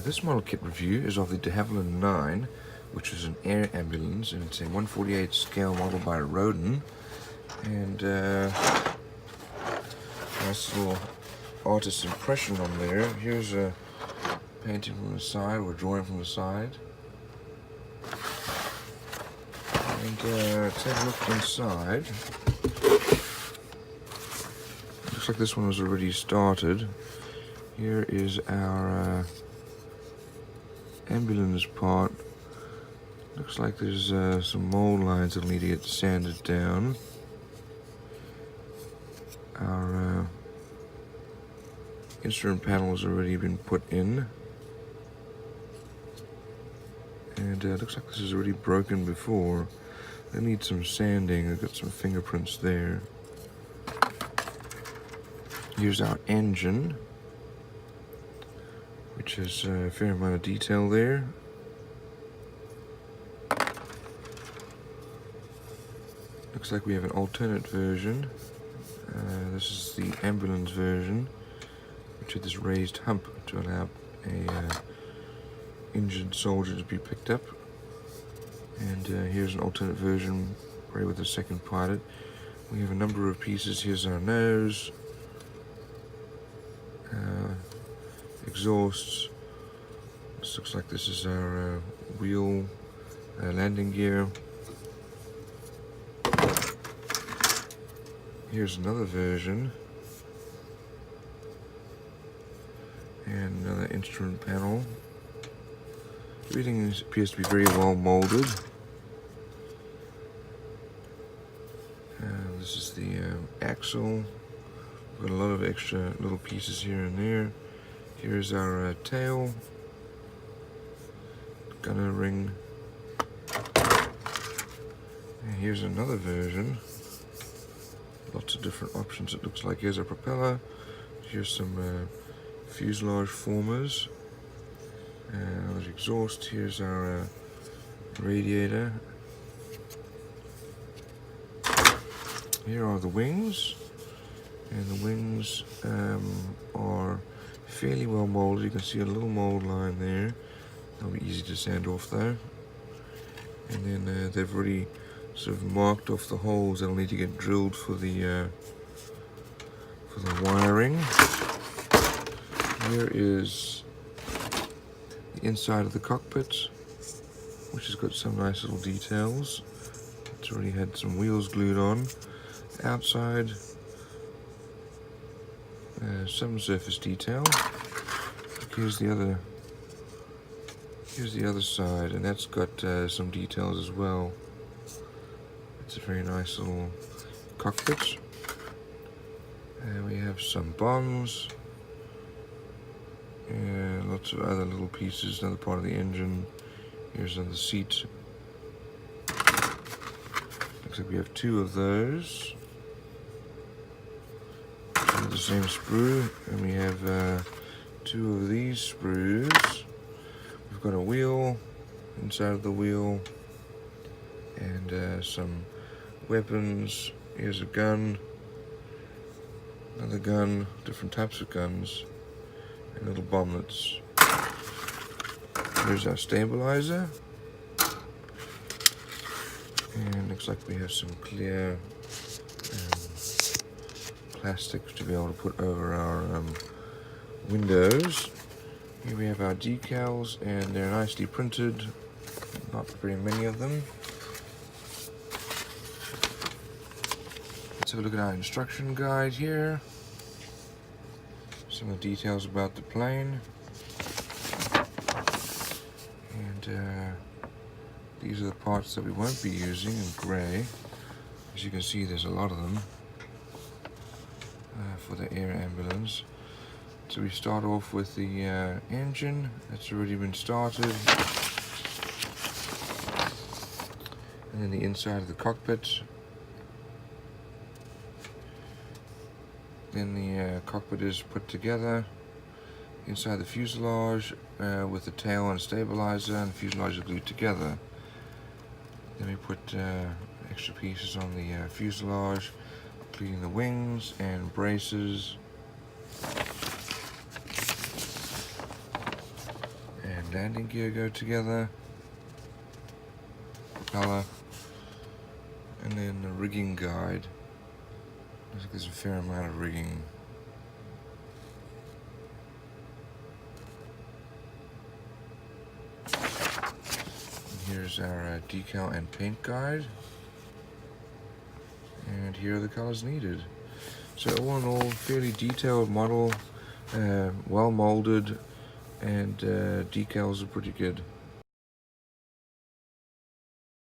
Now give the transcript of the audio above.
This model kit review is of the Havilland 9, which is an air ambulance, and it's a 1/48 scale model by Roden. And nice little artist's impression on there. Here's a painting from the side, or drawing from the side. And let's have a look inside. Looks like this one was already started. Here is our ambulance part. Looks like there's some mold lines that need to get sanded down. Our instrument panel has already been put in, and looks like this is already broken before. They need some sanding. I've got some fingerprints there. Here's our engine, which has a fair amount of detail there. Looks like we have an alternate version. This is the ambulance version, which had this raised hump to allow a injured soldier to be picked up. And here's an alternate version, right with the second pilot. We have a number of pieces. Here's our nose, exhausts. This looks like this is our wheel landing gear. Here's another version, and another instrument panel. Everything appears to be very well molded. This is the axle. We've got a lot of extra little pieces here and there. Here's our tail, gunner ring. And here's another version. Lots of different options, it looks like. Here's a propeller. Here's some fuselage formers. There's exhaust. Here's our radiator. Here are the wings. And the wings are fairly well molded. You can see a little mold line there. They'll be easy to sand off though. And then they've already sort of marked off the holes that'll need to get drilled for the wiring. Here is the inside of the cockpit, which has got some nice little details. It's already had some wheels glued on. Outside, some surface detail. Here's the other side, and that's got some details as well. It's a very nice little cockpit. And we have some bombs. And lots of other little pieces, another part of the engine. Here's another seat. Looks like we have two of those. The same sprue. And we have two of these sprues. We've got a wheel, inside of the wheel, and some weapons. Here's a gun, another gun, different types of guns, and little bomblets. Here's our stabilizer, and looks like we have some clear plastic to be able to put over our windows. Here we have our decals, and they're nicely printed, not very many of them. Let's have a look at our instruction guide here. Some of the details about the plane. And these are the parts that we won't be using in grey. As you can see, there's a lot of them for the air ambulance. So we start off with the engine that's already been started, and then the inside of the cockpit. Then the cockpit is put together. Inside the fuselage with the tail and stabilizer, and the fuselage is glued together. Then we put extra pieces on the fuselage, including the wings and braces. landing gear go together, propeller, and then the rigging guide. Looks like there's a fair amount of rigging. Here's our decal and paint guide, and here are the colors needed. So all in all, fairly detailed model, well molded, and decals are pretty good.